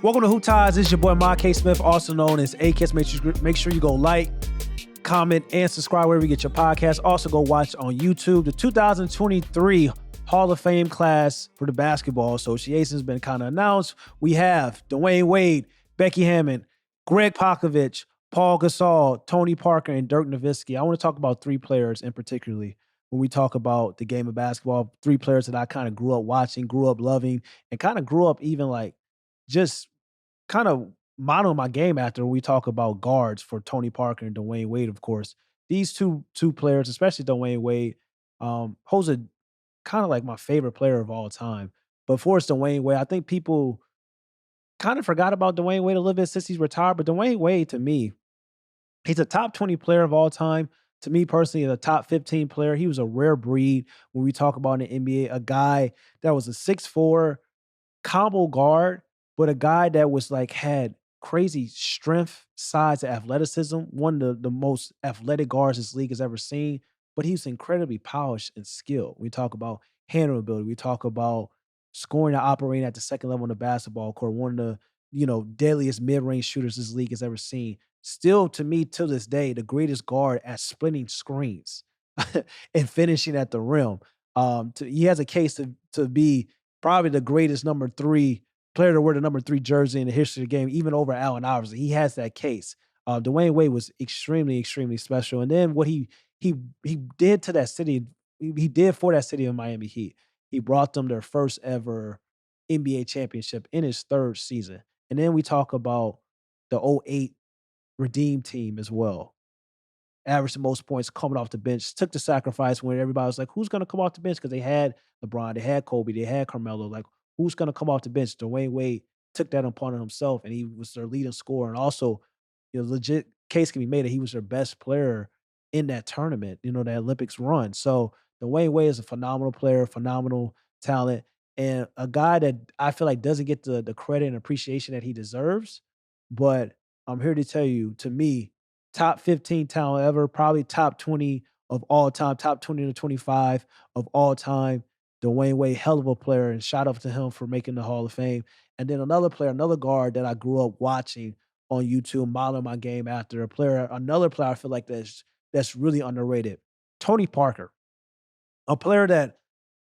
Welcome to Who Ties. This is your boy Ahmad K Smith, also known as AKIS. Make sure you go like, comment, and subscribe wherever you get your podcast. Also go watch on YouTube. The 2023 Hall of Fame class for the Basketball Association has been kind of announced. We have Dwayne Wade, Becky Hammond, Greg Popovich, Paul Gasol, Tony Parker, and Dirk Nowitzki. I want to talk about three players in particularly when we talk about the game of basketball. Three players that I kind of grew up watching, grew up loving, and kind of grew up even like just kind of modeling my game after when we talk about guards for Tony Parker and Dwayne Wade, of course. These two players, especially Dwayne Wade, holds a kind of like my favorite player of all time. But for it's Dwayne Wade, I think people kind of forgot about Dwayne Wade a little bit since he's retired. But Dwayne Wade, to me, he's a top 20 player of all time. To me personally, a top 15 player. He was a rare breed when we talk about in the NBA, a guy that was a 6'4" combo guard, but a guy that was like had crazy strength, size, and athleticism. One of the most athletic guards this league has ever seen. But he's incredibly polished and skilled. We talk about handling ability. We talk about scoring and operating at the second level on the basketball court. One of the deadliest mid-range shooters this league has ever seen. Still, to me, to this day, the greatest guard at splitting screens and finishing at the rim. He has a case to be probably the greatest number three player to wear the number 3 jersey in the history of the game, even over Allen Iverson. He has that case. Dwayne Wade was extremely, extremely special. And then what he did to that city, he did for that city of Miami Heat. He brought them their first ever NBA championship in his third season. And then we talk about the '08 Redeem team as well. Averaged the most points coming off the bench, took the sacrifice when everybody was like, who's going to come off the bench? Because they had LeBron, they had Kobe, they had Carmelo. Like, who's going to come off the bench? Dwayne Wade took that upon himself, and he was their leading scorer. And also, legit case can be made that he was their best player in that tournament, the Olympics run. So Dwayne Wade is a phenomenal player, phenomenal talent, and a guy that I feel like doesn't get the credit and appreciation that he deserves. But I'm here to tell you, to me, top 15 talent ever, probably top 20 of all time, top 20 to 25 of all time. Dwayne Wade, hell of a player, and shout out to him for making the Hall of Fame. And then another player, another guard that I grew up watching on YouTube, modeling my game after another player I feel like that's really underrated. Tony Parker, a player that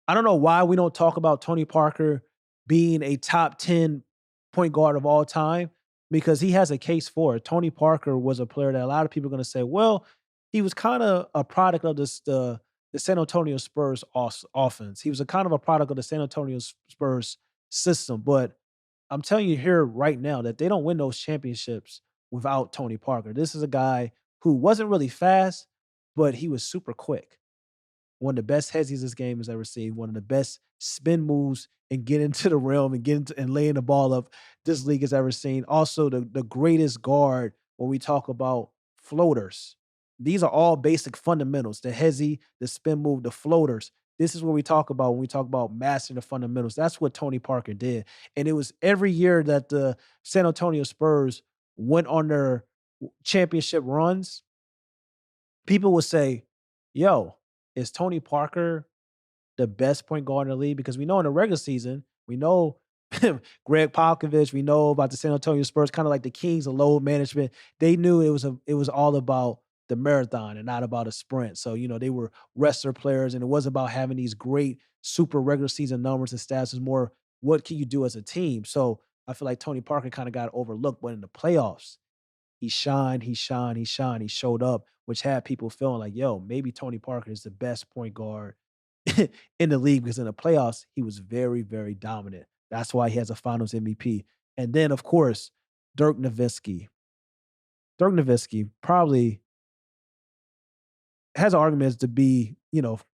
I don't know why we don't talk about Tony Parker being a top 10 point guard of all time because he has a case for it. Tony Parker was a player that a lot of people are going to say, well, he was kind of a product of the San Antonio Spurs offense. He was a kind of a product of the San Antonio Spurs system. But I'm telling you here right now that they don't win those championships without Tony Parker. This is a guy who wasn't really fast, but he was super quick. One of the best headies this game has ever seen. One of the best spin moves and get into the realm and and laying the ball up this league has ever seen. Also, the greatest guard when we talk about floaters. These are all basic fundamentals. The hezi, the spin move, the floaters. This is what we talk about when we talk about mastering the fundamentals. That's what Tony Parker did. And it was every year that the San Antonio Spurs went on their championship runs, people would say, yo, is Tony Parker the best point guard in the league? Because we know in the regular season, we know Greg Popovich, we know about the San Antonio Spurs, kind of like the Kings of load management. They knew it was all about the marathon and not about a sprint. So, they were wrestler players, and it wasn't about having these great super regular season numbers and stats. It's more, what can you do as a team? So I feel like Tony Parker kind of got overlooked, but in the playoffs, he shined, he shined, he shined, he showed up, which had people feeling like, yo, maybe Tony Parker is the best point guard in the league because in the playoffs, he was very, very dominant. That's why he has a finals MVP. And then, of course, Dirk Nowitzki. Dirk Nowitzki probably has arguments to be,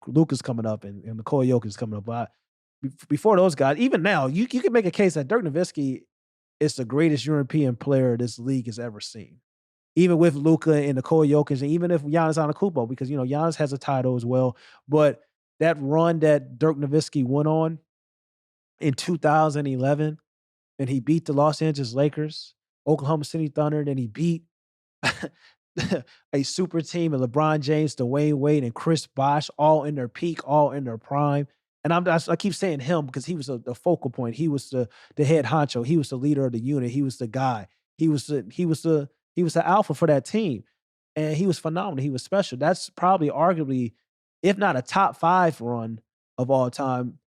Luka's coming up and Nikola Jokic is coming up. But before those guys, even now, you can make a case that Dirk Nowitzki is the greatest European player this league has ever seen. Even with Luka and Nikola Jokic, and even if Giannis Antetokounmpo, because Giannis has a title as well. But that run that Dirk Nowitzki went on in 2011, and he beat the Los Angeles Lakers, Oklahoma City Thunder, and he beat a super team of LeBron James, Dwayne Wade, and Chris Bosh, all in their peak, all in their prime. And I keep saying him because he was the focal point. He was the head honcho. He was the leader of the unit. He was the guy. He was the alpha for that team, and he was phenomenal. He was special. That's probably arguably, if not a top 5 run of all time,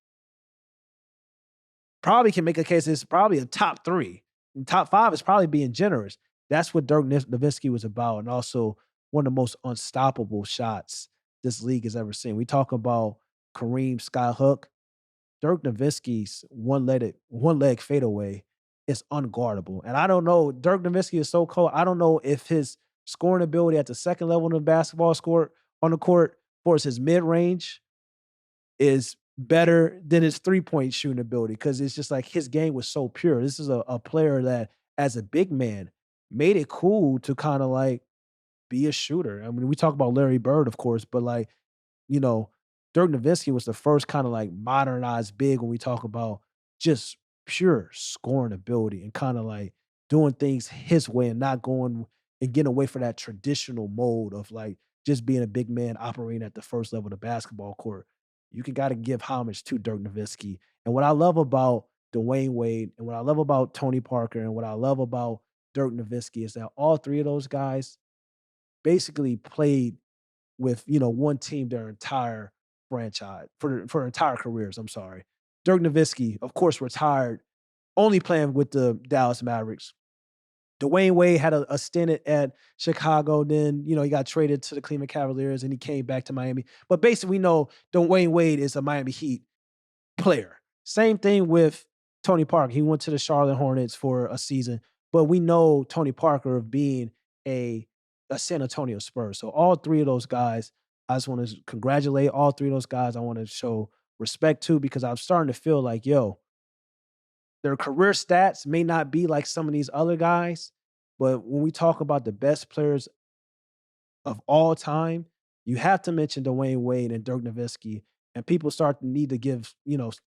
probably can make a case it's probably a top 3. And top 5 is probably being generous. That's what Dirk Nowitzki was about, and also one of the most unstoppable shots this league has ever seen. We talk about Kareem Skyhook. Dirk Nowitzki's one leg fadeaway is unguardable. And I don't know, Dirk Nowitzki is so cold. I don't know if his scoring ability at the second level of the basketball score on the court for his mid-range is better than his three-point shooting ability, because it's just like his game was so pure. This is a player that, as a big man, made it cool to kind of like be a shooter. I mean, we talk about Larry Bird, of course, but like, you know, Dirk Nowitzki was the first kind of like modernized big when we talk about just pure scoring ability and kind of like doing things his way and not going and getting away from that traditional mode of like just being a big man operating at the first level of the basketball court. You can got to give homage to Dirk Nowitzki. And what I love about Dwayne Wade and what I love about Tony Parker and what I love about Dirk Nowitzki is that all three of those guys basically played with, one team their entire franchise for entire careers. I'm sorry. Dirk Nowitzki, of course, retired, only playing with the Dallas Mavericks. Dwayne Wade had a stint at Chicago. Then, he got traded to the Cleveland Cavaliers and he came back to Miami. But basically, we know Dwayne Wade is a Miami Heat player. Same thing with Tony Parker. He went to the Charlotte Hornets for a season, but we know Tony Parker of being a San Antonio Spurs. So all three of those guys, I just want to congratulate all three of those guys. I want to show respect to, because I'm starting to feel like, their career stats may not be like some of these other guys, but when we talk about the best players of all time, you have to mention Dwayne Wade and Dirk Nowitzki, and people start to need to give,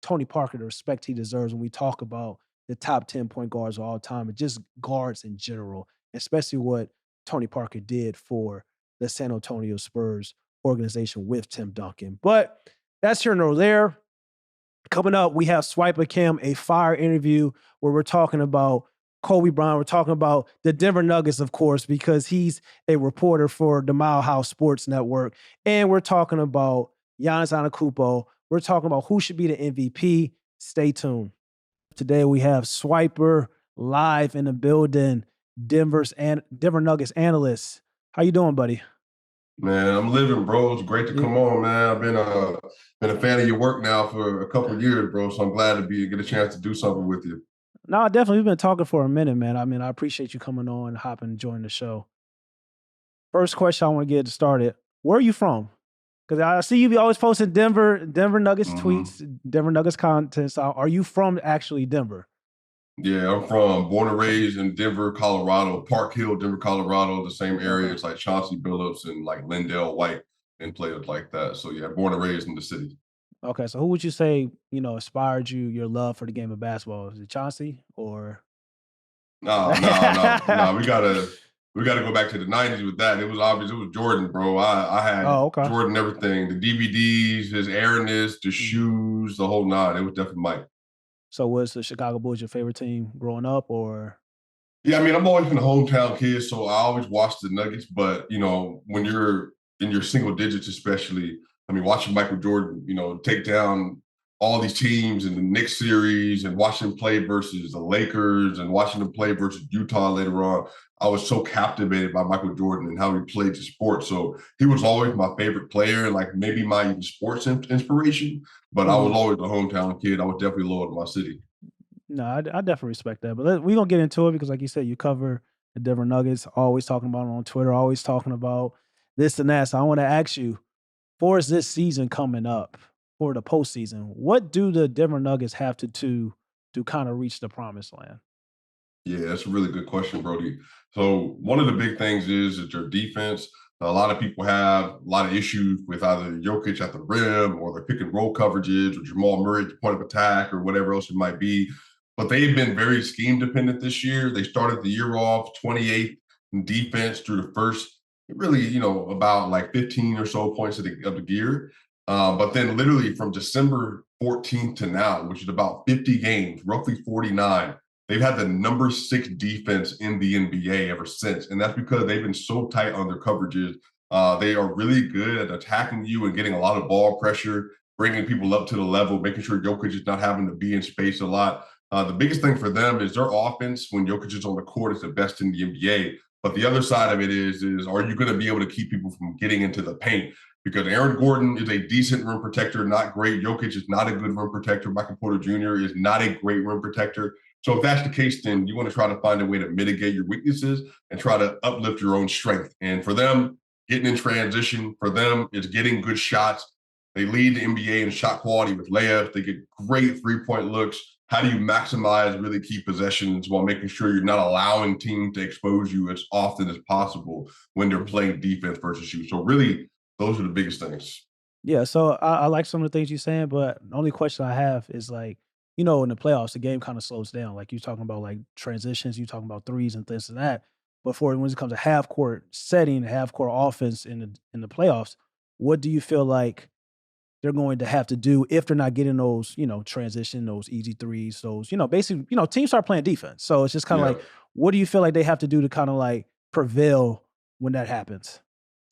Tony Parker the respect he deserves when we talk about the top 10 point guards of all time and just guards in general, especially what Tony Parker did for the San Antonio Spurs organization with Tim Duncan. But that's here nor there. Coming up, we have Swipa Kim, a fire interview where we're talking about Kobe Bryant. We're talking about the Denver Nuggets, of course, because he's a reporter for the Mile House Sports Network. And we're talking about Giannis Antetokounmpo. We're talking about who should be the MVP. Stay tuned. Today we have Swiper live in the building, Denver Nuggets analyst. How you doing, buddy? Man, I'm living, bro. It's great to come on, man. I've been a fan of your work now for a couple of years, bro. So I'm glad to get a chance to do something with you. No, definitely. We've been talking for a minute, man. I mean, I appreciate you coming on and hopping and joining the show. First question I want to get started. Where are you from? Because I see you be always posting Denver Nuggets tweets, Denver Nuggets content. So are you from actually Denver? Yeah, I'm born and raised in Denver, Colorado, Park Hill, Denver, Colorado, the same area. It's like Chauncey Billups and like Lindell White and players like that. So yeah, born and raised in the city. Okay, so who would you say, inspired your love for the game of basketball? Is it Chauncey or? No. We gotta go back to the '90s with that. It was obvious. It was Jordan, bro. I had Jordan everything, the DVDs, his airness, the shoes, the whole nine. It was definitely Mike. So was the Chicago Bulls your favorite team growing up, or? Yeah, I mean, I'm always been a hometown kid, so I always watched the Nuggets. But when you're in your single digits, especially, I mean, watching Michael Jordan, take down all these teams in the Knicks series and watching them play versus the Lakers and watching them play versus Utah later on, I was so captivated by Michael Jordan and how he played the sport. So he was always my favorite player and like maybe my even sports inspiration. But I was always a hometown kid. I was definitely loyal to my city. No, I definitely respect that. But we're going to get into it because, like you said, you cover the Denver Nuggets, always talking about it on Twitter, always talking about this and that. So I want to ask you, for this season coming up, for the postseason, what do the Denver Nuggets have to do to kind of reach the promised land? Yeah, that's a really good question, Brody. So one of the big things is that your defense. A lot of people have a lot of issues with either Jokic at the rim or their pick and roll coverages or Jamal Murray at the point of attack or whatever else it might be. But they've been very scheme dependent this year. They started the year off 28th in defense through the first, really, about like 15 or so points of the gear. But then literally from December 14th to now, which is about 50 games, roughly 49. They've had the number 6 defense in the NBA ever since. And that's because they've been so tight on their coverages. They are really good at attacking you and getting a lot of ball pressure, bringing people up to the level, making sure Jokic is not having to be in space a lot. The biggest thing for them is their offense when Jokic is on the court is the best in the NBA. But the other side of it is are you going to be able to keep people from getting into the paint? Because Aaron Gordon is a decent rim protector, not great. Jokic is not a good rim protector. Michael Porter Jr. is not a great rim protector. So if that's the case, then you want to try to find a way to mitigate your weaknesses and try to uplift your own strength. And for them, getting in transition, for them, it's getting good shots. They lead the NBA in shot quality with layups. They get great three-point looks. How do you maximize really key possessions while making sure you're not allowing teams to expose you as often as possible when they're playing defense versus you? So really, those are the biggest things. Yeah, so I like some of the things you're saying, but the only question I have is like, in the playoffs, the game kind of slows down. Like you're talking about like transitions, you're talking about threes and this and that. But when it comes to half court setting, half court offense in the playoffs, what do you feel like they're going to have to do if they're not getting those, transition, those easy threes, those, basically, teams start playing defense. So it's just kind of Yeah. like, what do you feel like they have to do to kind of like prevail when that happens?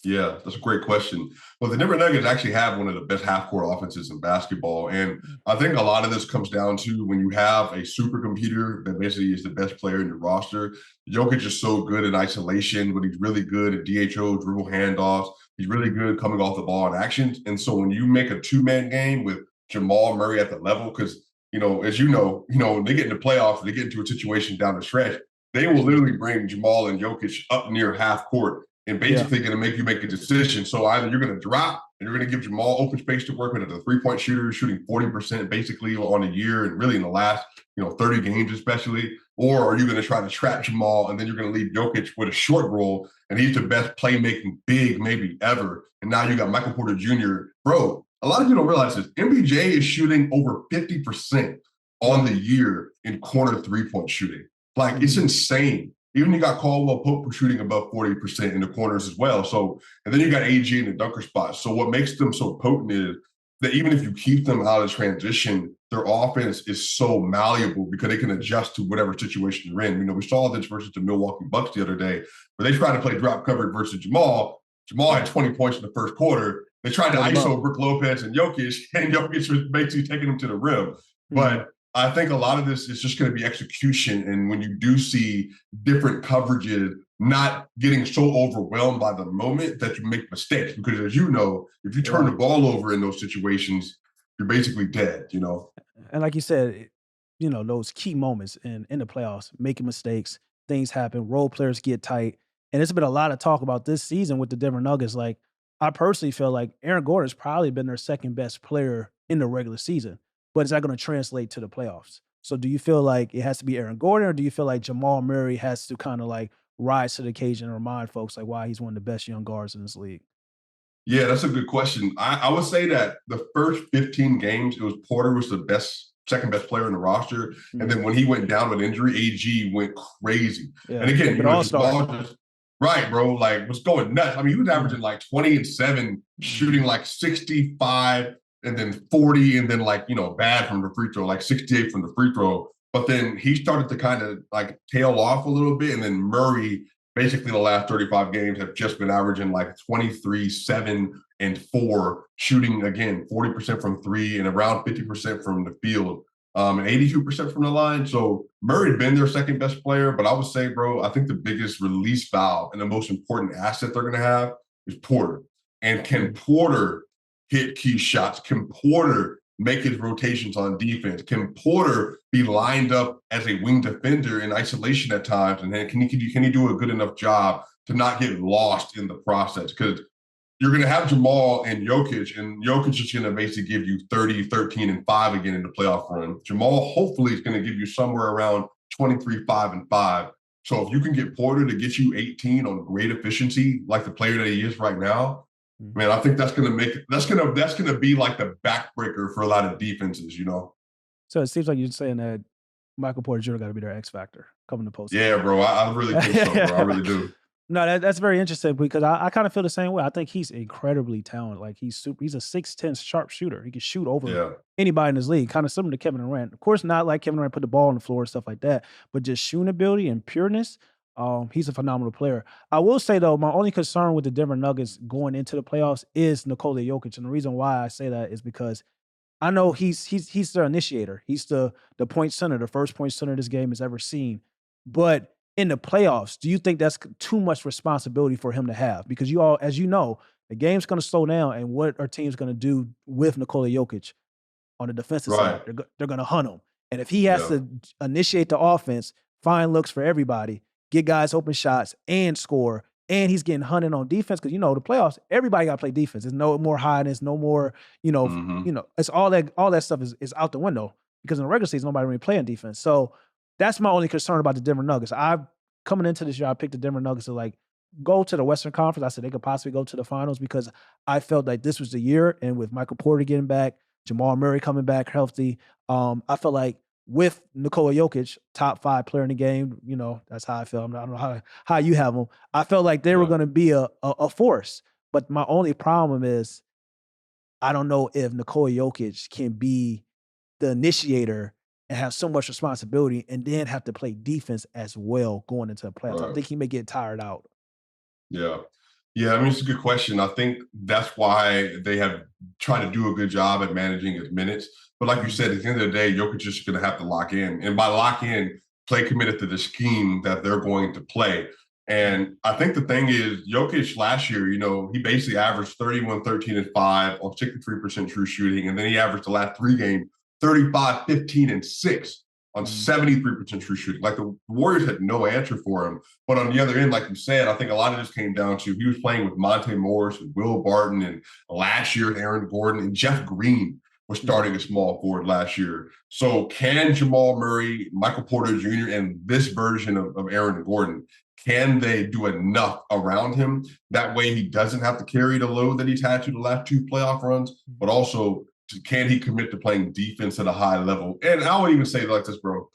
Yeah, that's a great question. Well, the Denver Nuggets actually have one of the best half-court offenses in basketball, and I think a lot of this comes down to when you have a supercomputer that basically is the best player in your roster. Jokic is so good in isolation, but he's really good at DHO, dribble handoffs. He's really good coming off the ball in actions. And so when you make a two-man game with Jamal Murray at the level, because as when they get into playoffs, they get into a situation down the stretch, they will literally bring Jamal and Jokic up near half court and Yeah. basically going to make you make a decision. So either you're going to drop and you're going to give Jamal open space to work with as a three-point shooter, shooting 40% basically on a year and really in the last 30 games especially, or are you going to try to trap Jamal and then you're going to leave Jokic with a short roll and he's the best playmaking big maybe ever. And now you got Michael Porter Jr. Bro, a lot of people don't realize this. MPJ is shooting over 50% on the year in corner three-point shooting. Like, it's insane. Even you got Caldwell Pope shooting above 40% in the corners as well. So, and then you got AG in the dunker spot. So what makes them so potent is that even if you keep them out of transition, their offense is so malleable because they can adjust to whatever situation you're in. We saw this versus the Milwaukee Bucks the other day, where they tried to play drop coverage versus Jamal. Jamal had 20 points in the first quarter. They tried to ISO Brook Lopez and Jokic was basically taking them to the rim. But I think a lot of this is just going to be execution. And when you do see different coverages, not getting so overwhelmed by the moment that you make mistakes. Because as you know, if you turn the ball over in those situations, you're basically dead, And like you said, those key moments in the playoffs, making mistakes, things happen, role players get tight. And it's been a lot of talk about this season with the Denver Nuggets. Like, I personally feel like Aaron Gordon's probably been their second best player in the regular season, but it's not going to translate to the playoffs. So do you feel like it has to be Aaron Gordon, or do you feel like Jamal Murray has to kind of like rise to the occasion and remind folks like why he's one of the best young guards in this league? Yeah, that's a good question. I would say that the first 15 games, it was Porter was the second best player in the roster. And then when he went down with injury, AG went crazy. Yeah. And again, All-star. Jamal right, bro, like was going nuts. I mean, he was averaging like 20 and 7, shooting like 65 and then 40, and then bad from the free throw, like 68 from the free throw. But then he started to kind of like tail off a little bit. And then Murray, basically the last 35 games have just been averaging like 23, 7, and 4, shooting again 40% from three and around 50% from the field, and 82% from the line. So Murray had been their second best player, but I would say, bro, I think the biggest release valve and the most important asset they're going to have is Porter. And can Porter hit key shots? Can Porter make his rotations on defense? Can Porter be lined up as a wing defender in isolation at times? And then can he do a good enough job to not get lost in the process? Because you're going to have Jamal and Jokic is going to basically give you 30, 13, and 5 again in the playoff run. Jamal hopefully is going to give you somewhere around 23, 5, and 5. So if you can get Porter to get you 18 on great efficiency, like the player that he is right now, man, I think that's going to be like the backbreaker for a lot of defenses, So it seems like you're saying that Michael Porter Jr. got to be their X factor coming to post. Yeah, bro. I really think so, bro. I really do. No, that's very interesting because I kind of feel the same way. I think he's incredibly talented. Like he's a 6'10" sharpshooter. He can shoot over Yeah, anybody in his league, kind of similar to Kevin Durant. Of course, not like Kevin Durant put the ball on the floor and stuff like that, but just shooting ability and pureness. He's a phenomenal player. I will say though, my only concern with the Denver Nuggets going into the playoffs is Nikola Jokic, and the reason why I say that is because I know he's the initiator. He's the point center, the first point center this game has ever seen. But in the playoffs, do you think that's too much responsibility for him to have? Because you all, as you know, the game's going to slow down, and what are teams going to do with Nikola Jokic on the defensive side? right. They're going to hunt him, and if he has Yeah, to initiate the offense, find looks for everybody, get guys open shots, and score, and he's getting hunted on defense because the playoffs, everybody got to play defense. There's no more highness, no more you know hmm it's all that stuff is out the window because in the regular season nobody really playing defense. So that's my only concern about the Denver Nuggets. I coming into this year, I picked the Denver Nuggets to like go to the Western Conference. I said they could possibly go to the finals because I felt like this was the year. And with Michael Porter getting back, Jamal Murray coming back healthy, I felt like with Nikola Jokic, top 5 player in the game, that's how I feel. I don't know how you have them. I felt like they were yeah. going to be a force. But my only problem is I don't know if Nikola Jokic can be the initiator and have so much responsibility and then have to play defense as well going into the playoffs. I Right. think he may get tired out. Yeah. Yeah, I mean, it's a good question. I think that's why they have tried to do a good job at managing his minutes. But like you Mhm. said, at the end of the day, Jokic is going to have to lock in. And by lock in, play committed to the scheme that they're going to play. Mhm. And I think the thing is, Jokic last year, he basically averaged 31, 13, and 5 on 63% true shooting. And then he averaged the last 3 games 35, 15, and 6 on Mhm. 73% true shooting. Like the Warriors had no answer for him. But on the other end, like you said, I think a lot of this came down to he was playing with Monte Morris and Will Barton and last year Aaron Gordon and Jeff Green was Mhm. starting a small forward last year. So can Jamal Murray, Michael Porter Jr., and this version of Aaron Gordon, can they do enough around him? That way he doesn't have to carry the load that he's had to the last 2 playoff runs, but also can he commit to playing defense at a high level? And I would even say like this, bro,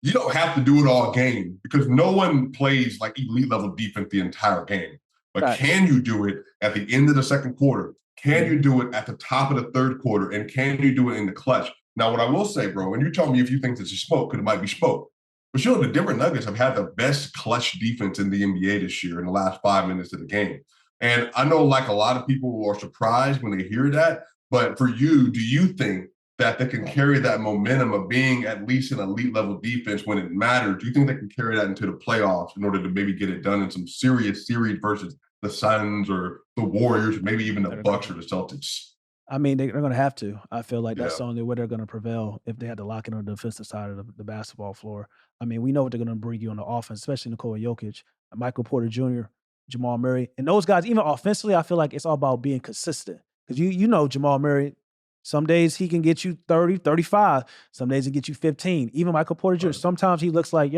you don't have to do it all game because no one plays like elite level defense the entire game. But Facts. can you do it at the end of the second quarter? Can you Mhm. do it at the top of the third quarter? And can you do it in the clutch? Now, what I will say, bro, and you tell me if you think this is smoke, because it might be smoke. But the Denver Nuggets have had the best clutch defense in the NBA this year in the last 5 minutes of the game. And I know like a lot of people are surprised when they hear that. But for you, do you think that they can carry that momentum of being at least an elite level defense when it matters? Do you think they can carry that into the playoffs in order to maybe get it done in some serious series versus the Suns or the Warriors, or maybe even the That are Bucks or gonna the Celtics? I mean, they're gonna have to. I feel like that's Yeah, the only way they're gonna prevail if they had to lock in on the defensive side of the basketball floor. I mean, we know what they're gonna bring you on the offense, especially Nikola Jokic, Michael Porter Jr., Jamal Murray, and those guys. Even offensively, I feel like it's all about being consistent because you know Jamal Murray. Some days he can get you 30, 35. Some days he get you 15. Even Michael Porter Jr. right. Sometimes he looks like,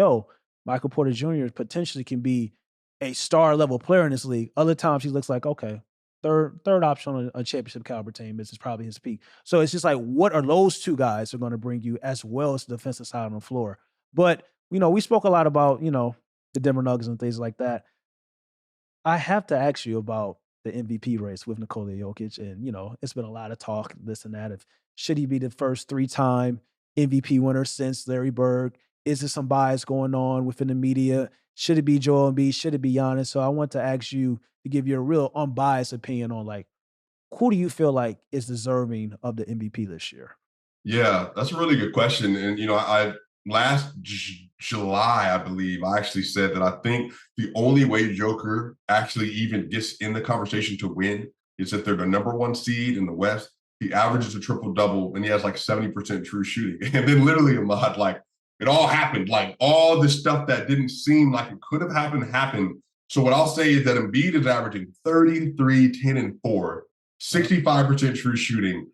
Michael Porter Jr. potentially can be a star level player in this league. Other times he looks like, okay, third option on a championship caliber team. This is probably his peak. So it's just like, what are those two guys are going to bring you as well as the defensive side on the floor? But we spoke a lot about the Denver Nuggets and things like that. I have to ask you about the MVP race with Nikola Jokic, and it's been a lot of talk, this and that. If should he be the first 3-time MVP winner since Larry Bird? Is there some bias going on within the media? Should it be Joel Embiid? Should it be Giannis? So I want to ask you to give your real unbiased opinion on like who do you feel like is deserving of the MVP this year? Yeah, that's a really good question. And I last July, I believe, I actually said that I think the only way Joker actually even gets in the conversation to win is if they're the number 1 seed in the West. He averages a triple double and he has like 70% true shooting. And then literally Ahmad, like it all happened. Like all the stuff that didn't seem like it could have happened. So what I'll say is that Embiid is averaging 33, 10, and 4, Yep. 65% true shooting.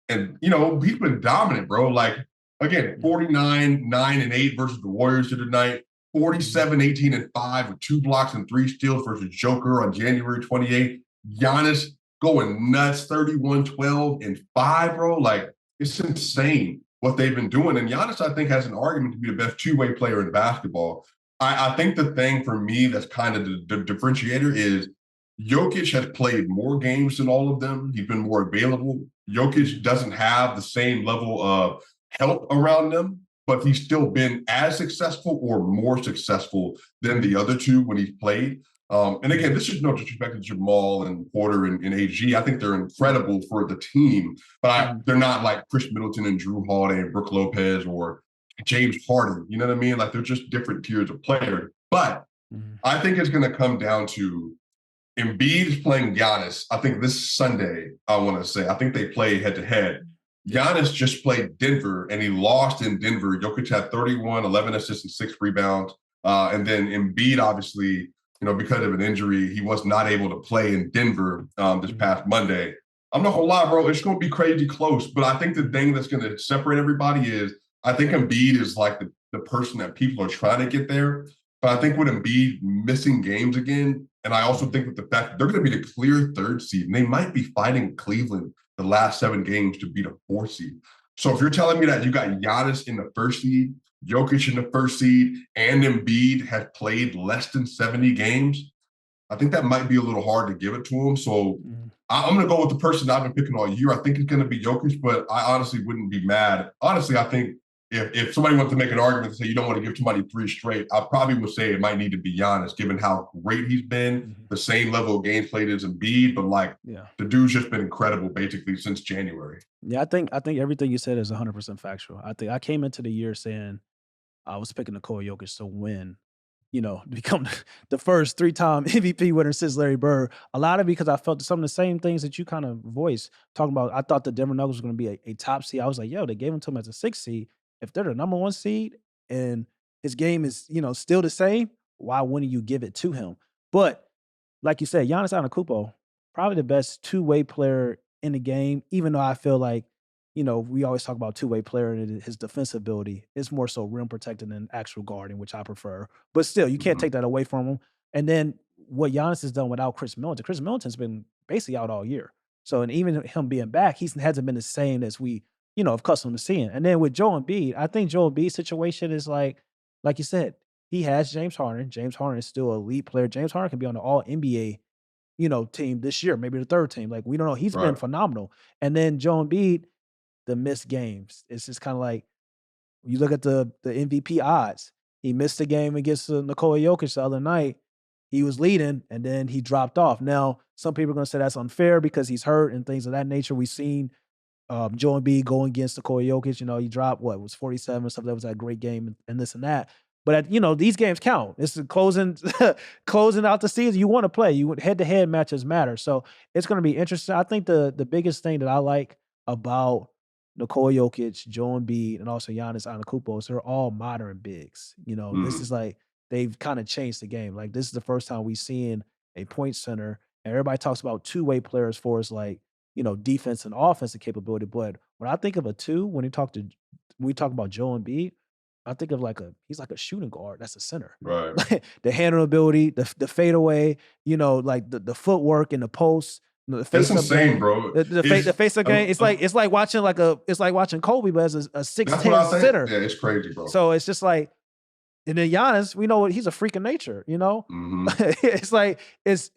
And he's been dominant, bro. Like again, Yeah. 49, 9, and 8 versus the Warriors tonight, Mhm. 47, 18, and 5 with 2 blocks and 3 steals versus Joker on January 28th. Giannis going nuts, 31, 12, and 5, bro. Like it's insane what they've been doing. And Giannis, I think, has an argument to be the best two-way player in basketball. I think the thing for me that's kind of the differentiator is Jokic has played more games than all of them. He's been more available. Jokic doesn't have the same level of help around them, but he's still been as successful or more successful than the other two when he's played. And again, this is no disrespect to Jamal and Porter and AG. I think they're incredible for the team, but they're not like Chris Middleton and Drew Holiday and Brook Lopez or James Harden. You know what I mean? Like they're just different tiers of players. But I think it's going to come down to Embiid is playing Giannis. I think this Sunday, I want to say, I think they play head to head. Giannis just played Denver and he lost in Denver. Jokic had 31, 11 assists, and 6 rebounds. And then Embiid, obviously, because of an injury, he was not able to play in Denver this past Monday. I'm not gonna lie, bro. It's gonna be crazy close. But I think the thing that's gonna separate everybody is I think Embiid is like the person that people are trying to get there. But I think with Embiid missing games again, and I also think with the fact that they're going to be the clear 3rd seed, and they might be fighting Cleveland the last 7 games to be the 4th seed. So if you're telling me that you got Giannis in the 1st seed, Jokic in the 1st seed, and Embiid has played less than 70 games, I think that might be a little hard to give it to him. So I'm going to go with the person I've been picking all year. I think it's going to be Jokic, but I honestly wouldn't be mad. Honestly, I think if somebody wants to make an argument and say you don't want to give somebody 3 straight, I probably would say it might need to be Giannis, given how great he's been, the same level of games played as Embiid, but the dude's just been incredible basically since January. Yeah, I think everything you said is 100% factual. I think I came into the year saying I was picking Nikola Jokic to win, become the first 3-time MVP winner since Larry Bird. A lot of it because I felt some of the same things that you kind of voiced, talking about. I thought the Denver Nuggets was going to be a top seed. I was like, yo, they gave him to him as a 6th seed. If they're the number 1 seed and his game is, still the same, why wouldn't you give it to him? But like you said, Giannis Antetokounmpo, probably the best 2-way player in the game, even though I feel like, we always talk about 2-way player and his defensive ability. It's more so rim protecting than actual guarding, which I prefer. But still, you can't take that away from him. And then what Giannis has done without Chris Middleton's been basically out all year. So, and even him being back, he hasn't been the same as we, accustomed to seeing. And then with Joel Embiid, I think Joel Embiid's situation is like you said, he has James Harden. James Harden is still an elite player. James Harden can be on the All NBA, team this year, maybe the 3rd team. Like we don't know. He's been phenomenal. And then Joel Embiid, the missed games. It's just kind of like you look at the MVP odds. He missed a game against Nikola Jokic the other night. He was leading, and then he dropped off. Now, some people are going to say that's unfair because he's hurt and things of that nature. We've seen Joel Embiid going against Nikola Jokic. He dropped, it was 47 or something. That was a great game and this and that. But, these games count. It's closing out the season. You want to play. Head-to-head matches matter. So it's going to be interesting. I think the biggest thing that I like about Nikola Jokic, Joel Embiid, and also Giannis Antetokounmpo is they're all modern bigs. This is like they've kind of changed the game. Like this is the first time we've seen a point center, and everybody talks about 2-way players for us, like defense and offensive capability. But when I think of a 2, when we talk about Joel Embiid, I think of he's like a shooting guard. That's a center. Right. The handle ability, the fadeaway, like the footwork and the post. That's insane, bro. The face up game. It's like watching Kobe, but as a 6'10" center. Yeah, it's crazy, bro. So it's just like, and then Giannis, we know he's a freak of nature. It's like it's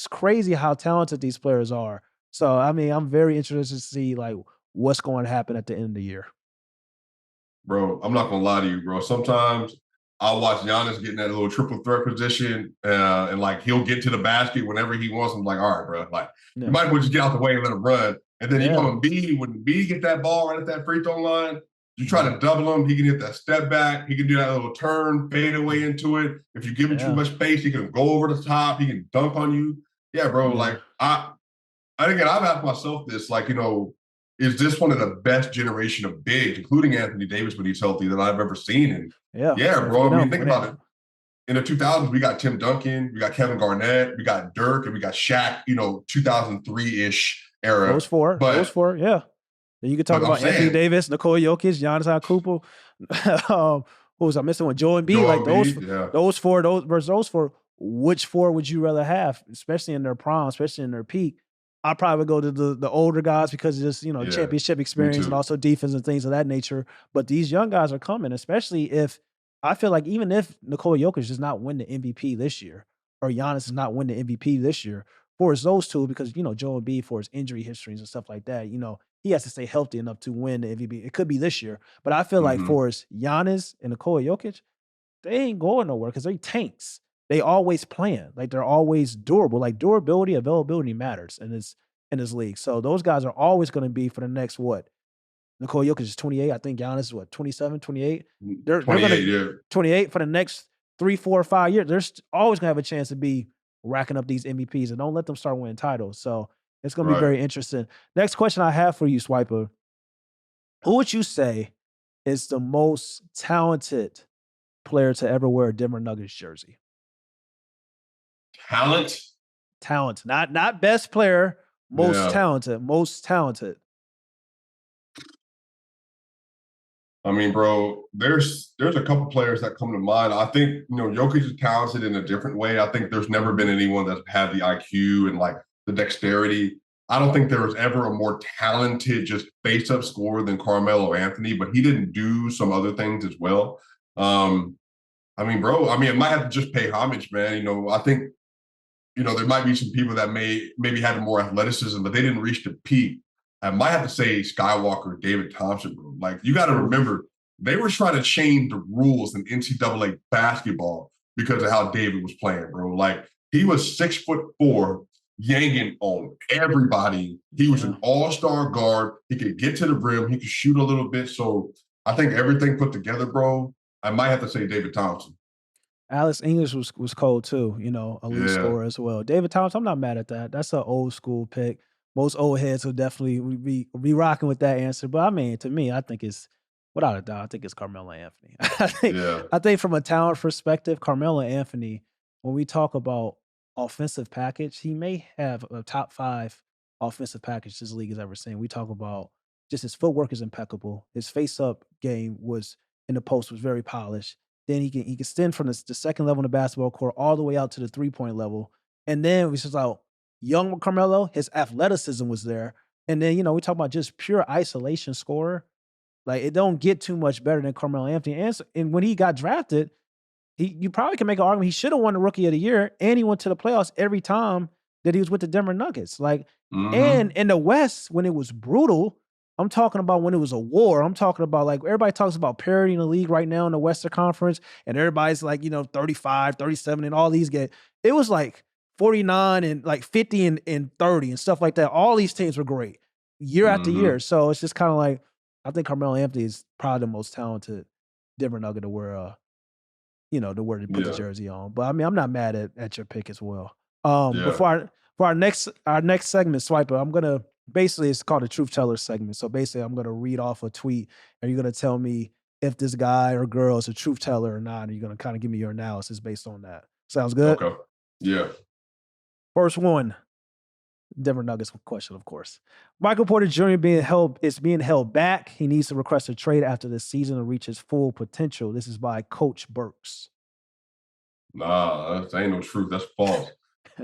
crazy how talented these players are. So I mean, I'm very interested to see like what's going to happen at the end of the year. Bro, I'm not gonna lie to you, bro. Sometimes I'll watch Giannis get in that little triple threat position, and like he'll get to the basket whenever he wants. I'm like, all right, bro. Like you might as well just get out the way and let him run. And then you come Embiid, when Embiid get that ball right at that free throw line, you try to double him. He can hit that step back. He can do that little turn, fade away into it. If you give him too much space, he can go over the top. He can dunk on you. Yeah, bro. Like again, I've asked myself this, like, is this one of the best generation of bigs, including Anthony Davis when he's healthy, that I've ever seen? And yeah, bro. I mean, think about it. In the 2000s, we got Tim Duncan, we got Kevin Garnett, we got Dirk, and we got Shaq, 2003-ish era. Those four, yeah. Then you could talk about Anthony Davis, Nikola Jokic, Giannis Antetokounmpo. Who was I missing one? Joel Embiid. Like those four. Which 4 would you rather have, especially in their prime, especially in their peak? I probably would go to the older guys because of just, championship experience and also defense and things of that nature. But these young guys are coming, especially if I feel like even if Nikola Jokic does not win the MVP this year, or Giannis does not win the MVP this year, for those two, because Joel Embiid for his injury histories and stuff like that, he has to stay healthy enough to win the MVP. It could be this year, but I feel like Mm-hmm. for Giannis and Nikola Jokic, they ain't going nowhere because they tanks. They always playing. Like they're always durable. Like durability, availability matters in this league. So those guys are always going to be for the next what? Nikola Jokic is 28. I think Giannis is what, 27, 28? They're gonna 28, yeah. 28 for the next 3, 4, 5 years. They're always gonna have a chance to be racking up these MVPs, and don't let them start winning titles. So it's gonna be Right. very interesting. Next question I have for you, Swiper. Who would you say is the most talented player to ever wear a Denver Nuggets jersey? Talent? Talent, not best player, most Yeah. talented, most talented. I mean, bro, there's a couple players that come to mind. I think, Jokic is talented in a different way. I think there's never been anyone that's had the IQ and like the dexterity. I don't think there was ever a more talented just face-up scorer than Carmelo Anthony, but he didn't do some other things as well. I mean, bro, it might have to just pay homage, man. I think, there might be some people that maybe had more athleticism, but they didn't reach the peak. I might have to say Skywalker, David Thompson, bro. Like, you got to remember, they were trying to change the rules in NCAA basketball because of how David was playing, bro. Like, he was 6'4", yanking on everybody. He was an all-star guard. He could get to the rim. He could shoot a little bit. So I think everything put together, bro, I might have to say David Thompson. Alex English was cold too, elite Yeah. scorer as well. David Thompson, I'm not mad at that. That's an old school pick. Most old heads will definitely be rocking with that answer. But I mean, to me, I think it's without a doubt, I think it's Carmelo Anthony. Yeah. I think from a talent perspective, Carmelo Anthony, when we talk about offensive package, he may have a top 5 offensive package this league has ever seen. We talk about just his footwork is impeccable. His face up game was in the post was very polished. Then he can extend from the second level in the basketball court all the way out to the 3-point level. And then we just out young Carmelo, his athleticism was there. And then, we talk about just pure isolation scorer. Like it don't get too much better than Carmelo Anthony. And when he got drafted, you probably can make an argument he should have won the Rookie of the Year, and he went to the playoffs every time that he was with the Denver Nuggets. Like, and in the West, when it was brutal, I'm talking about when it was a war. I'm talking about like everybody talks about parity in the league right now in the Western Conference, and everybody's like, 35, 37, and all these games. It was like 49 and like 50 and 30 and stuff like that. All these teams were great year after year. So it's just kind of like, I think Carmelo Anthony is probably the most talented Denver Nugget to wear the word to put the jersey on. But I mean, I'm not mad at your pick as well. But for our next segment, Swiper, I'm gonna basically it's called a truth teller segment. So basically, I'm gonna read off a tweet, and you're gonna tell me if this guy or girl is a truth teller or not. And you're gonna kind of give me your analysis based on that. Sounds good? Okay. Yeah. First one, Denver Nuggets question, of course. Michael Porter Jr. is being held back. He needs to request a trade after this season to reach his full potential. This is by Coach Burks. Nah, that ain't no truth. That's false.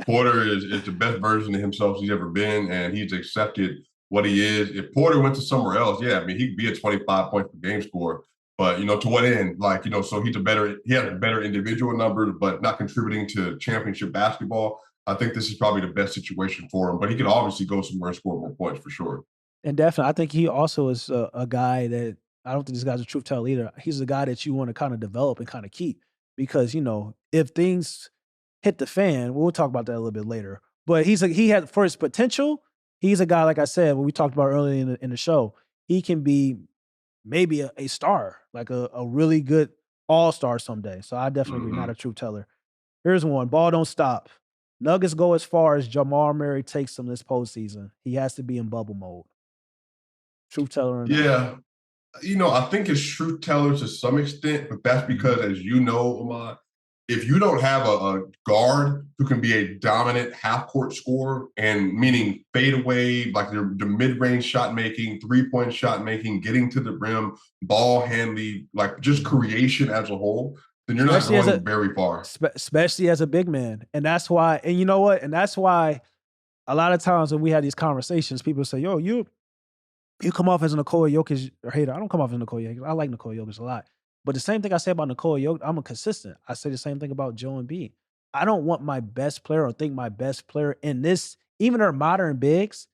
Porter is the best version of himself he's ever been, and he's accepted what he is. If Porter went to somewhere else, yeah, I mean, he'd be a 25 points per game scorer. But to what end? Like, so he has better individual numbers, but not contributing to championship basketball. I think this is probably the best situation for him. But he could obviously go somewhere and score more points for sure. And definitely, I think he also is a guy that I don't think this guy's a truth teller either. He's a guy that you want to kind of develop and kind of keep because if things hit the fan, we'll talk about that a little bit later. But he had for his potential, he's a guy like I said when we talked about earlier in the show, he can be maybe a star, like a really good all-star someday. So I definitely agree, not a truth teller. Here's one: ball don't stop. Nuggets go as far as Jamal Murray takes them this postseason. He has to be in bubble mode. Truth teller or not? Yeah. I think it's truth tellers to some extent, but that's because, as you know, Ahmad, if you don't have a guard who can be a dominant half-court scorer, and meaning fadeaway, like the mid-range shot making, three-point shot making, getting to the rim, ball handling, like just creation as a whole, then you're not going very far. Especially as a big man. And that's why, and you know what? And that's why a lot of times when we have these conversations, people say, yo, you come off as a Nikola Jokic hater. I don't come off as a Nikola Jokic. I like Nikola Jokic a lot. But the same thing I say about Nikola Jokic, I'm a consistent. I say the same thing about Joe Embiid. I don't want my best player or think my best player in this, even our modern bigs,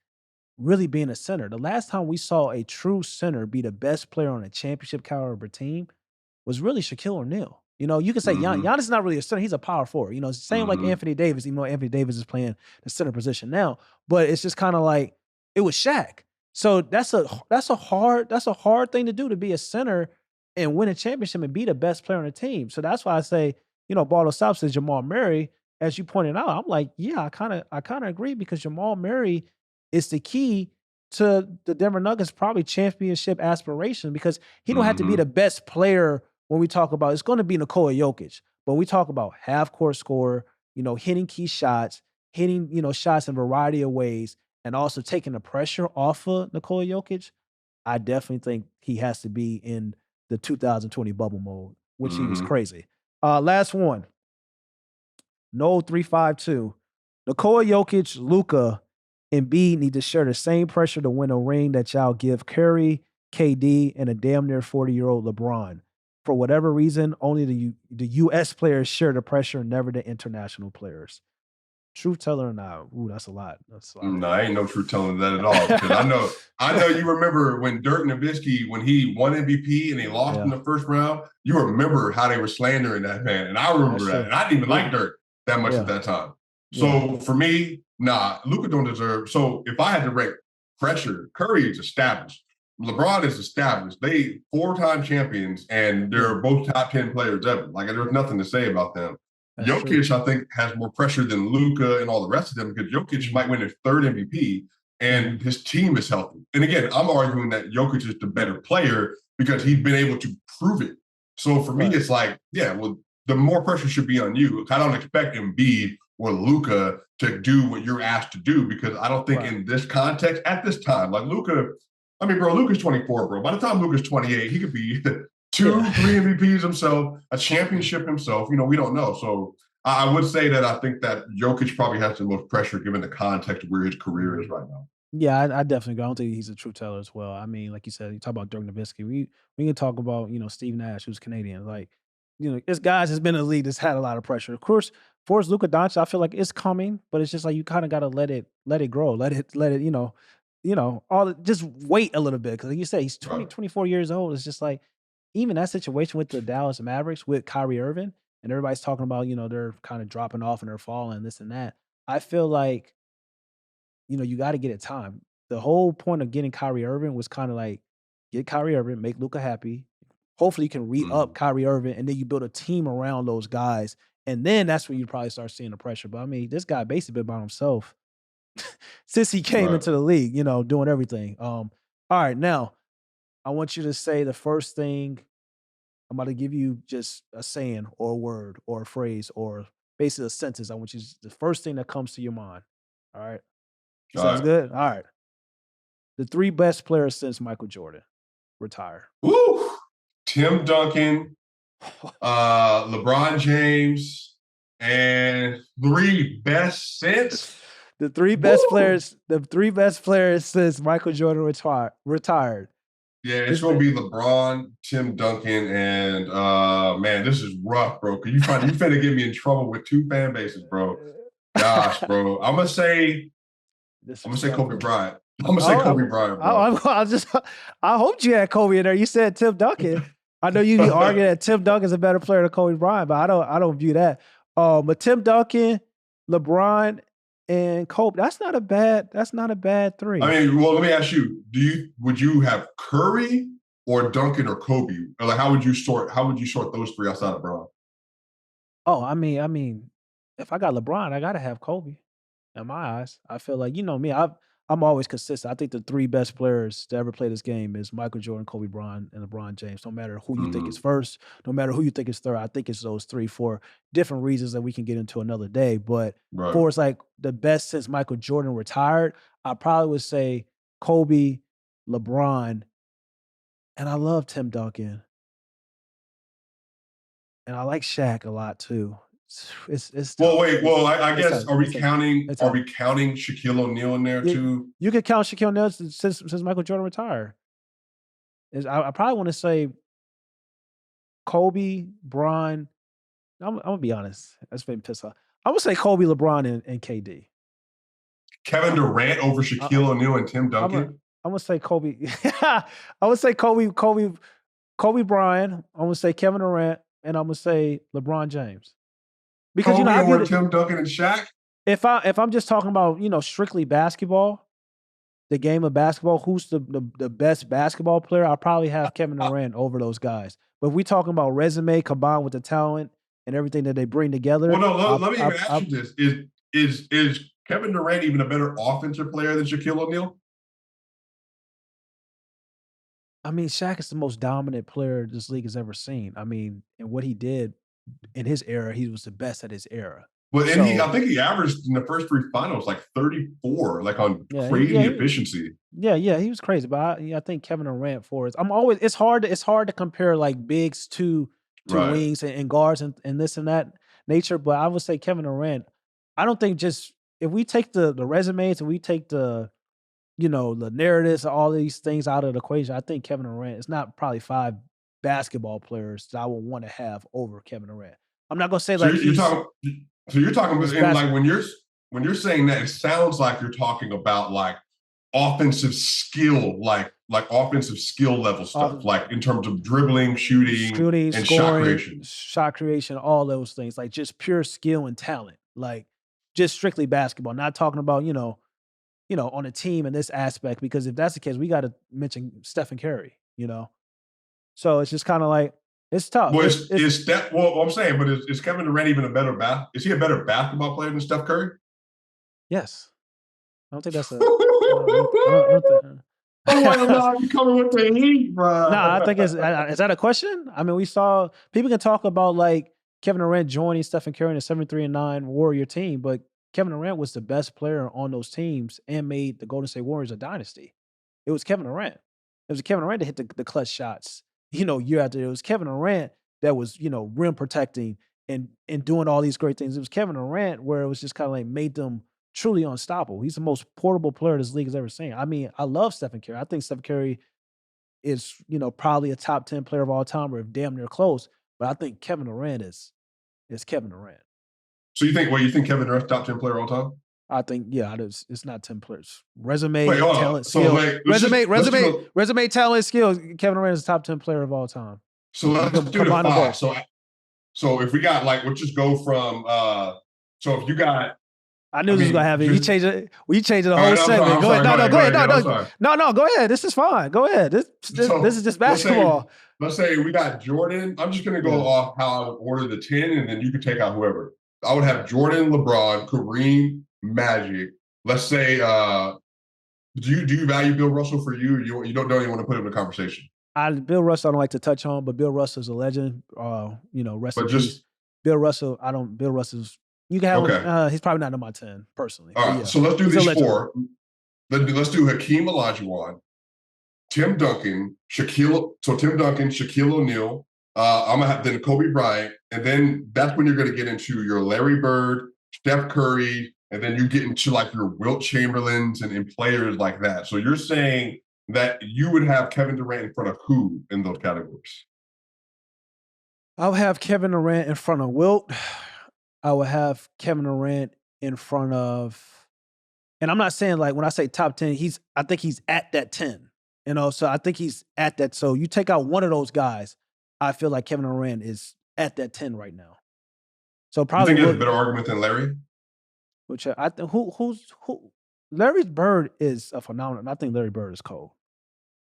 really being a center. The last time we saw a true center be the best player on a championship caliber team was really Shaquille O'Neal. You know, you can say Mm-hmm. Giannis is not really a center; he's a power forward. You know, same like Mm-hmm. Anthony Davis, even though Anthony Davis is playing the center position now. But it's just kind of like it was Shaq. So that's a hard thing to do, to be a center and win a championship and be the best player on the team. So that's why I say, Baldo South says Jamal Murray, as you pointed out. I'm like, yeah, I kind of agree, because Jamal Murray is the key to the Denver Nuggets probably championship aspiration, because he don't have to be Mm-hmm. the best player when we talk about, it's going to be Nikola Jokic, but we talk about half court scorer, hitting key shots, hitting, shots in a variety of ways, and also taking the pressure off of Nikola Jokic. I definitely think he has to be in the 2020 bubble mode, which he was Mm-hmm. crazy. Last one, No 352. Nikola Jokic, Luka, and B need to share the same pressure to win a ring that y'all give Curry, KD, and a damn near 40-year-old LeBron. For whatever reason, only the US players share the pressure, never the international players. Truth teller or not? Ooh, that's a lot. That's a lot No, right I ain't no truth telling that at all. Because I know you remember when Dirk Nowitzki, when he won MVP and he there. lost in Yeah, the first round, you remember how they were slandering that man. And I remember that's that. true. And I didn't even Yeah, like Dirk that much at yeah, that time. yeah. So for me, nah, Luka don't deserve. So if I had to rank pressure, Curry is established. LeBron is established. They 4-time champions, and Yeah, they're both top 10 players ever. Like there's nothing to say about them. that's true. Jokic, I think, has more pressure than Luka and all the rest of them, because Jokic Mhm, might win his third MVP mhm. and his team is healthy. And again, I'm arguing that Jokic is the better player because he's been able to prove it. So for me, Right, it's like, yeah, well, the more pressure should be on you. I don't expect Embiid or Luka to do what you're asked to do, because I don't think right. in this context, at this time, like Luka, I mean, bro, Luka's 24, bro. By the time Luka's 28, he could be Yeah. two, three MVPs himself, a championship himself. We don't know. So I would say that I think that Jokic probably has the most pressure given the context of where his career is Mhm. right now. Yeah, I definitely agree. I don't think he's a truth teller as well. I mean, like you said, you talk about Dirk Nowitzki. We can talk about, Steve Nash, who's Canadian. Like, this guys has been in the league that's had a lot of pressure. Of course, for Luka Doncic, I feel like it's coming, but it's just like you kind of got to let it grow, let it, just wait a little bit, because like you said, he's Right. 24 years old. It's just like even that situation with the Dallas Mavericks with Kyrie Irving, and everybody's talking about, they're kind of dropping off and they're falling, this and that. I feel like, you got to get it time. The whole point of getting Kyrie Irving was kind of like get Kyrie Irving, make Luca happy. Hopefully, you can re up Mhm. Kyrie Irving, and then you build a team around those guys, and then that's when you probably start seeing the pressure. But I mean, this guy basically been by himself since he came Right. into the league, doing everything. All right, now I want you to say the first thing. I'm about to give you just a saying or a word or a phrase or basically a sentence. I want you the first thing that comes to your mind. All right, All sounds right. good. All right. The 3 best players since Michael Jordan retire. Woo! Tim Duncan, LeBron James, and three best since. Woo! The 3 best players since Michael Jordan retired. Yeah, it's This gonna man be LeBron, Tim Duncan, and man, this is rough, bro. Cause you finna get me in trouble with two fan bases, bro. Gosh, bro. I'm gonna say Kobe disrespectful. Bryant. I'm gonna say Oh, Kobe Bryant, bro. I just I hoped you had Kobe in there. You said Tim Duncan. I know you be arguing that Tim Duncan's a better player than Kobe Bryant, but I don't view that. But Tim Duncan, LeBron, and Kobe, that's not a bad I 3. mean, well, let me ask you: would you have Curry or Duncan or Kobe? Or like, how would you sort those three outside of Bron? Oh, I mean, if I got LeBron, I gotta have Kobe. In my eyes, I feel like, me, I'm always consistent. I think the 3 best players to ever play this game is Michael Jordan, Kobe Bryant, and LeBron James. No matter who you think is Mm-hmm. first, no matter who you think is third, I think it's those 3 for different reasons that we can get into another day. But Right. for it's like the best since Michael Jordan retired, I probably would say Kobe, LeBron, and I love Tim Duncan, and I like Shaq a lot too. It's Well, tough. wait. Well, I It's guess tough. are we It's tough. counting? It's Are tough. we counting Shaquille O'Neal in there You too? you could count Shaquille O'Neal since Michael Jordan retired. I probably want to say Kobe, Bron. I'm gonna be honest. That's been pissed off. I'm gonna say Kobe, LeBron, and KD. Kevin Durant over Shaquille O'Neal and Tim I'm Duncan. gonna say Kobe. I would say Kobe Bryant. I'm gonna say Kevin Durant, and I'm gonna say LeBron James. Because Kobe I view over it. Tim Duncan and Shaq. If I'm just talking about strictly basketball, the game of basketball, who's the best basketball player? I'll probably have Kevin Durant over those guys. But if we talking about resume combined with the talent and everything that they bring together, Well, no. Let me even ask you this: is Kevin Durant even a better offensive player than Shaquille O'Neal? I mean, Shaq is the most dominant player this league has ever seen. I mean, and what he did in his era, he was the best at his era. But and I So think he averaged in the first three finals like 34, like on yeah, crazy efficiency. yeah, he was crazy. But I think Kevin Durant for it. It's hard to compare like bigs to Right. wings and guards and this and that nature. But I would say Kevin Durant. I don't think just if we take the resumes and we take the the narratives, all these things out of the equation, I think Kevin Durant is not probably 5 basketball players that I would want to have over Kevin Durant. I'm not gonna say So like you're talking. So you're talking about in like when you're saying that, it sounds like you're talking about like offensive skill, like offensive skill level stuff, like in terms of dribbling, shooting, and scoring, shot creation, all those things, like just pure skill and talent, like just strictly basketball. Not talking about on a team in this aspect, because if that's the case, we got to mention Stephen Curry. So it's just kind of like it's tough. Well, is that well? I'm saying, but is Kevin Durant even a better Is he a better basketball player than Steph Curry? Yes, I don't think that's a. I don't think. Oh my God, you coming with the heat, bro? No, I think is that a question? I mean, we saw people can talk about like Kevin Durant joining Stephen Curry in a 73-9 Warrior team, but Kevin Durant was the best player on those teams and made the Golden State Warriors a dynasty. It was Kevin Durant. It was Kevin Durant that hit the clutch shots, year after year. It was Kevin Durant that was, rim protecting and doing all these great things. It was Kevin Durant where it was just kind of like made them truly unstoppable. He's the most portable player this league has ever seen. I mean, I love Stephen Curry. I think Stephen Curry is, probably a top 10 player of all time or damn near close. But I think Kevin Durant is Kevin Durant. So you think Kevin Durant's top 10 player all time? I think, yeah, it's not 10 players. Resume, Wait, hold on. talent, So skill. like, Resume, talent, skill. Kevin Durant is the top 10 player of all time. So let's do the five. So if we got like, we'll just go from so if you got I knew this was gonna happen. You changed it. We changed the whole segment. Go ahead. No, go ahead. No, go ahead. This is fine. Go ahead. This is just basketball. Let's say we got Jordan. I'm just gonna go off how I would order the 10, and then you can take out whoever. I would have Jordan, LeBron, Kareem, Magic. Let's say, do you value Bill Russell for you? You don't even want to put him in the conversation. Bill Russell, I don't like to touch on, but Bill Russell is a legend. Rest in peace. Bill Russell, Bill Russell's. You can have he's probably not in my 10 personally. All right, so let's do these 4. Let's do Hakeem Olajuwon, Tim Duncan, Shaquille O'Neal. I'm gonna have then Kobe Bryant, and then that's when you're gonna get into your Larry Bird, Steph Curry, and then you get into like your Wilt Chamberlains and players like that. So you're saying that you would have Kevin Durant in front of who in those categories? I'll have Kevin Durant in front of Wilt. I would have Kevin Durant in front of, and I'm not saying like when I say top 10, I think he's at that 10. So I think he's at that. So you take out one of those guys, I feel like Kevin Durant is at that 10 right now. So probably you think there's a better argument than Larry? Which I think who Larry Bird is a phenomenon. I think Larry Bird is cold.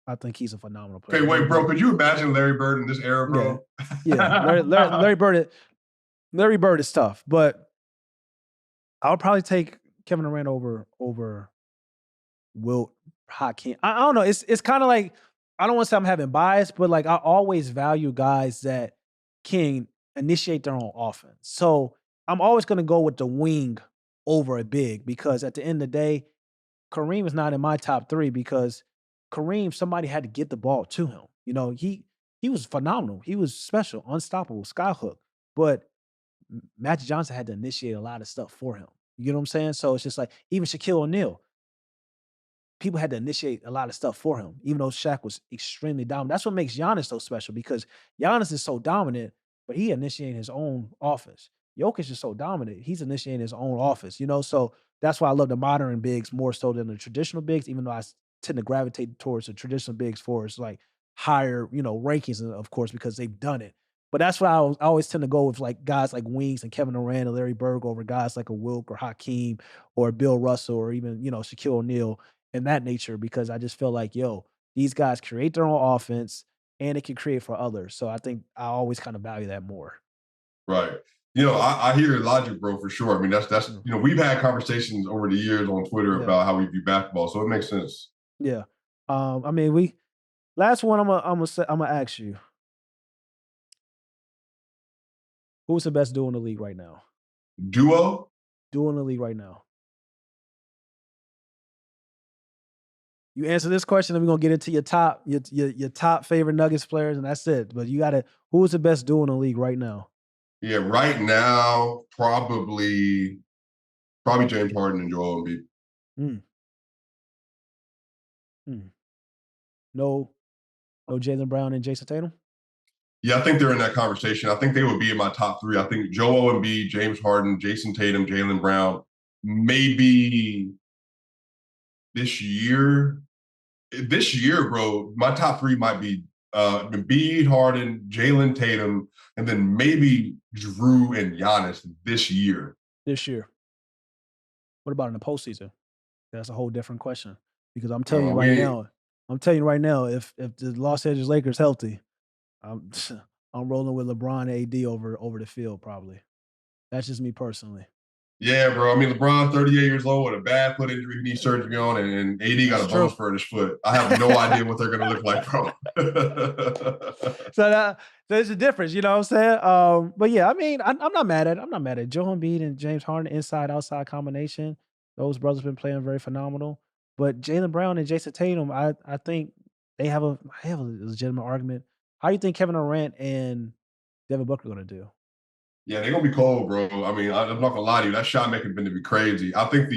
I think he's a phenomenal player. Okay, wait, bro. Could you imagine Larry Bird in this era, bro? Yeah. Larry Bird is tough, but I would probably take Kevin Durant over Wilt, Hakeem. I don't know. It's kind of like, I don't want to say I'm having bias, but like I always value guys that can initiate their own offense. So I'm always going to go with the wing over a big, because at the end of the day, Kareem is not in my top 3 because Kareem, somebody had to get the ball to him. He was phenomenal. He was special, unstoppable, skyhook. But Magic Johnson had to initiate a lot of stuff for him. You know what I'm saying? So it's just like, even Shaquille O'Neal. people had to initiate a lot of stuff for him, even though Shaq was extremely dominant. That's what makes Giannis so special because Giannis is so dominant, but he initiating his own offense. Jokic is so dominant, he's initiating his own offense, so that's why I love the modern bigs more so than the traditional bigs, even though tend to gravitate towards the traditional bigs for its like higher, rankings, of course, because they've done it. But that's why I always tend to go with like guys like Wings and Kevin Durant and Larry Bird over guys like a Wilk or Hakeem or Bill Russell or even, Shaquille O'Neal and that nature, because I just feel like, these guys create their own offense and it can create for others. So I think I always kind of value that more. Right. I hear your logic, bro, for sure. I mean, that's we've had conversations over the years on Twitter about how we view basketball, so it makes sense. Yeah. I mean, last one I'm gonna ask you. Who's the best duo in the league right now? Duo? Duo in the league right now. You answer this question, and we're gonna get into your top favorite Nuggets players, and that's it. But you gotta who's the best duo in the league right now? Yeah, right now, probably James Harden and Joel Embiid. Mm. No Jaylen Brown and Jason Tatum? Yeah, I think they're in that conversation. I think they would be in my top three. I think Joel Embiid, James Harden, Jason Tatum, Jaylen Brown. Maybe this year, bro, my top three might be Embiid, Harden, Jaylen Tatum, and then maybe Drew and Giannis this year. This year. What about in the postseason? That's a whole different question. Because I'm telling you right now, if the Los Angeles Lakers healthy, I'm I'm rolling with LeBron and AD over the field probably. That's just me personally. Yeah, bro. I mean, LeBron, 38 years old with a bad foot injury, he needs surgery on, and AD got a bone spur in his foot. I have no idea what they're going to look like, bro. So there's a difference, you know what I'm saying? But yeah, I mean, I'm not mad at it. I'm not mad at it. Joel Embiid and James Harden, inside-outside combination. Those brothers been playing very phenomenal. But Jaylen Brown and Jason Tatum, I think they have a legitimate argument. How do you think Kevin Durant and Devin Booker going to do? Yeah, they're gonna be cold, bro. I mean, I'm not gonna lie to you. That shot making been to be crazy. I think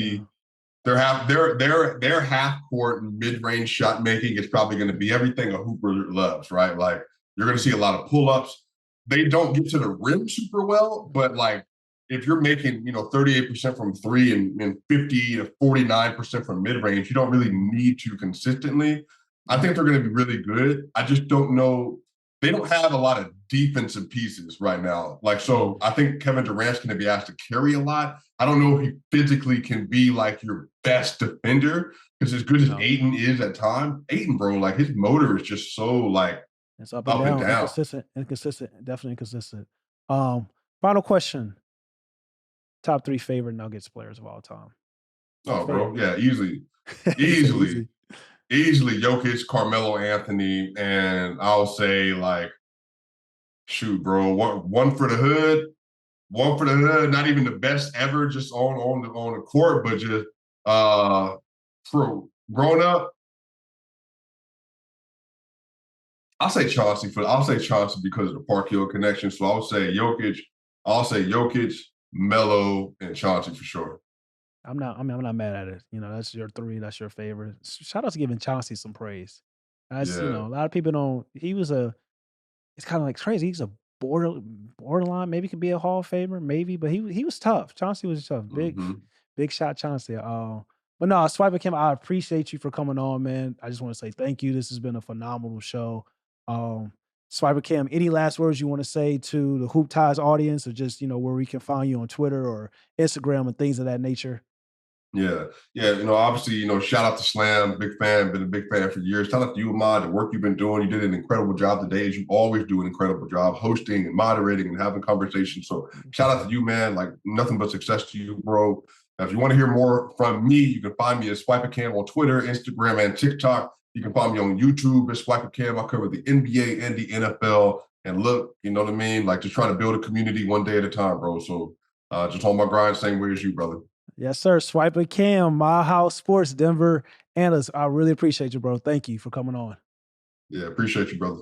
their half court mid range shot making is probably going to be everything a hooper loves, right? Like you're going to see a lot of pull ups. They don't get to the rim super well, but like if you're making 38% from three and 50 to 49% from mid range, you don't really need to consistently. I think they're going to be really good. I just don't know. They don't have a lot of defensive pieces right now. Like, so I think Kevin Durant's going to be asked to carry a lot. I don't know if he physically can be like your best defender because as good as Ayton is at times, Ayton, bro, like his motor is just so like it's up and down. Inconsistent, definitely inconsistent. Final question. Top 3 favorite Nuggets players of all time. Oh, bro. Yeah, easily. Easily Jokic, Carmelo Anthony, and I'll say like, shoot, bro, one for the hood, not even the best ever, just on the court, but just for grown up. I'll say Chauncey because of the Park Hill connection. So I'll say Jokic, Melo, and Chauncey for sure. I'm not mad at it. That's your 3. That's your favorite. Shout out to giving Chauncey some praise. A lot of people don't. It's kind of like crazy. He's a borderline. Maybe could be a Hall of Famer. Maybe, but he was tough. Chauncey was tough. Big shot Chauncey. But no, Swipa Kim, I appreciate you for coming on, man. I just want to say thank you. This has been a phenomenal show. Swipa Kim, any last words you want to say to the Hoop Ties audience, or just where we can find you on Twitter or Instagram and things of that nature? Yeah. Obviously, shout out to Slam, big fan, been a big fan for years. Shout out to you, Ahmad, the work you've been doing. You did an incredible job today, as you always do an incredible job hosting and moderating and having conversations. So shout out to you, man. Like nothing but success to you, bro. Now, if you want to hear more from me, you can find me at Swipa Cam on Twitter, Instagram, and TikTok. You can find me on YouTube at Swipa Cam. I cover the NBA and the NFL. And look, you know what I mean? Like just trying to build a community one day at a time, bro. So just on my grind, same way as you, brother. Yes, sir. Swipa Cam, My House Sports, Denver. Analyst, I really appreciate you, bro. Thank you for coming on. Yeah, appreciate you, brother.